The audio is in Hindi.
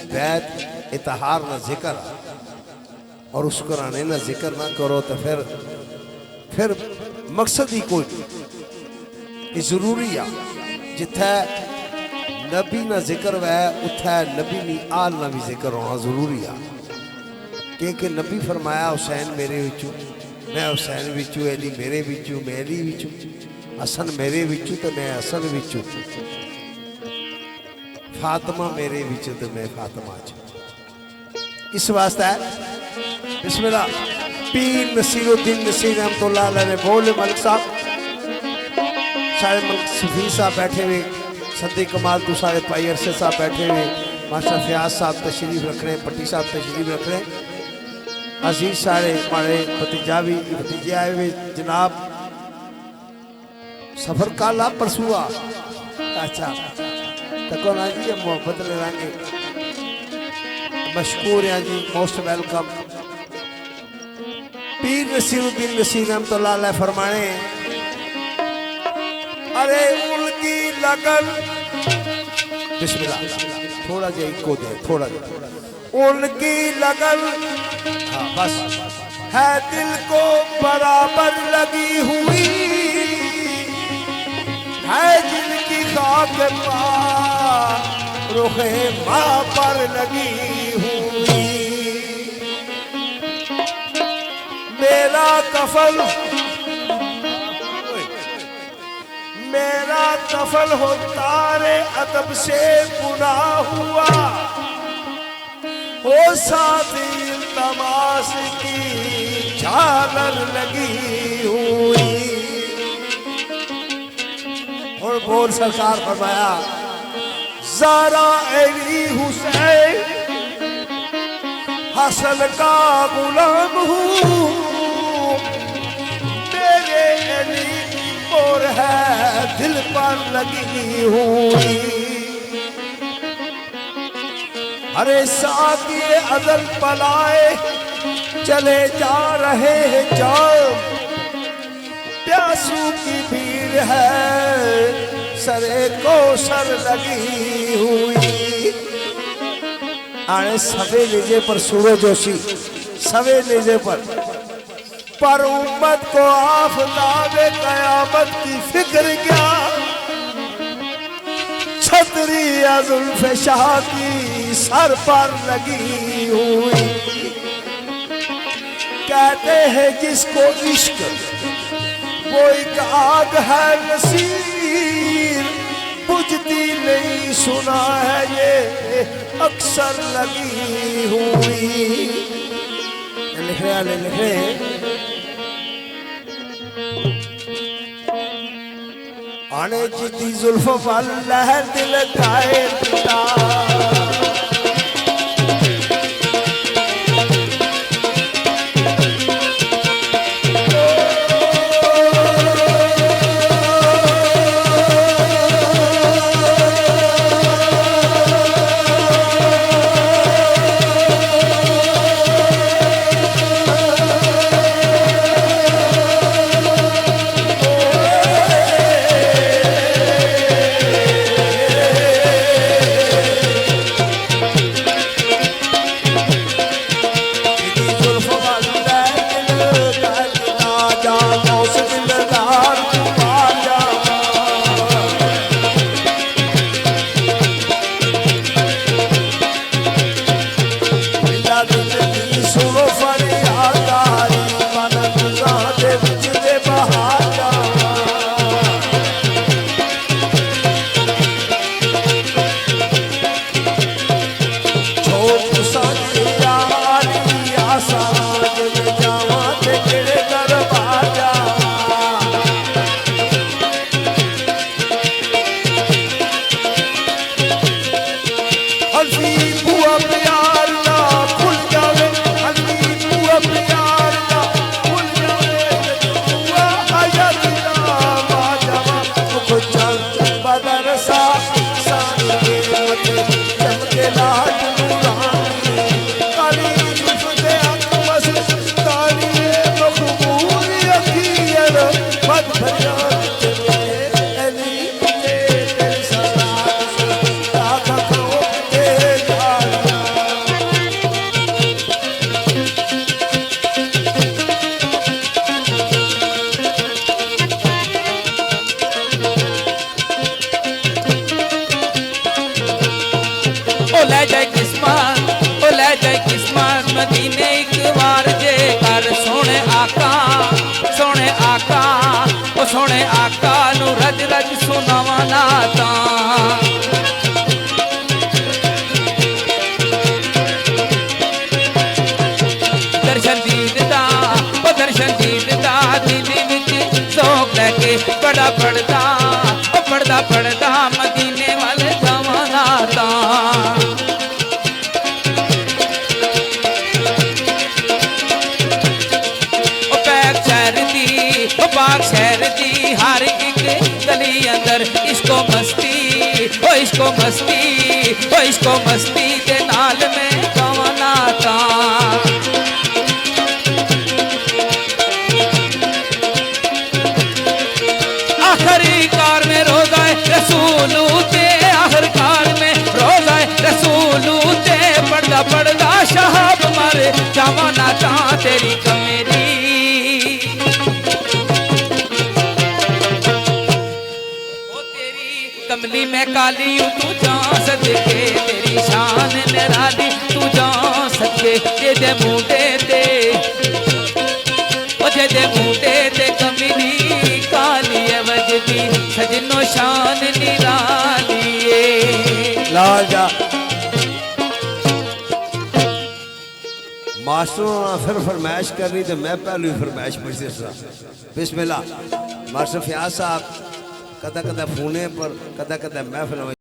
बैत इतहार ना जिक्र और उस कुराने ना जिक्र ना करो तो फिर मकसद ही कोई नहीं। जरूरी आ जिथे नबी ना जिक्र वै उथे नबी नी आल ना भी जिक्र होना जरूरी आ। क्योंकि नबी फरमाया हुसैन मेरे विचों, मैं हुसैन विचों, अली मेरे विचों, मैं अली विचों, हसन मेरे विचों तो मैं हसन विचों, फातिमा मेरे विचों तो मैं फातिमा च। इस वास्ते बिस्मिल्लाह पीर नसीरुद्दीन नसीर रहमतुल्लाह अलैह ने बोले मलिक साहब, सारे मलिक सफी साहब बैठे हुए, सदी कमाल तो सारे भाई अरशद साहब बैठे हुए, मास्टर फयाज साहब तशरीफ रख रहे हैं, पट्टी साहब तशरीफ रख रहे हैं, अजीज सारे हमारे भतीजे आए हुए जनाब। सफर काला परसुआ अच्छा तको ना जी मोहब्बत ले लेंगे, मशकूर हैं जी, मोस्ट वेलकम। पीर नसीरुद्दीन नसीर रहमतुल्लाह अलैह फरमाने, अरे उनकी लगन बिस्मिल्लाह थोड़ा जा इको दे, थोड़ा जा उनकी लगन हाँ बस है दिल को बराबर लगी हुई है, जिनकी खाक पा रुखे माँ पर लगी हुई। मेरा कफल हो तारे अदब से गुना हुआ, हो साथी तमाश की झालर लगी हुई। और बोल सरकार फरमाया, ज़ारा अली हुसैन हसन का गुलाम हूँ, मेरे अली और है दिल पर लगी हुई। अरे साकिए अदल पलाए चले जा रहे हैं जाम, प्यासू की भीड़ है सरे को सर लगी हुई। आने सवे लीजे पर सूरज जोशी सवे लीजे पर उम्मत को आफताबे कयामत की फिक्र क्या, छतरी जुल्फ़े शाह की सर पर लगी हुई। कहते हैं जिसको इश्क वो एक आग है नसीर, बुझती नहीं सुना है ये अक्सर लगी हुई। लिख रहे आने जिद्दी जुल्फ वाला है दिल गाए पिता, ले जाए किस्मत, ओ ले जाए किस्मत मदीने एक बार जे कर सोने आका, सोने आका, ओ सोने आका नू रज रज सुनावा नाता। दर्शन दीदा, ओ दर्शन दीदा दिल विच शौक लैके बड़ा पढ़दा, ओ पढ़दा पढ़दा मदीने वाले जावा नाता। पाक शहर दी हर एक गली अंदर इसको मस्ती, ओ इसको मस्ती, ओ इसको मस्ती के नाल में गवाना था। आखिरी कार में रोज़ाए रसूल ते, आखिर कार में रोज़ाए रसूल ते पढ़दा पढ़दा शहाब मारे जमाना था तेरी कमेरी। कमली में काली तू जा सदके तेरी शान निराली तू जा सके। जेदे मुंडे ते, ओ जेदे मुंडे ते कमली काली है वजदी सजनो शान निराली है। लाल जा मास्टरों ने फिर फरमाइश करनी तो मैं पहलू फरमाइश पढ़ती सा। बिस्मिल्लाह। मास्टर फयाज साहब कदा कदा फोने पर कदा कदा महफिल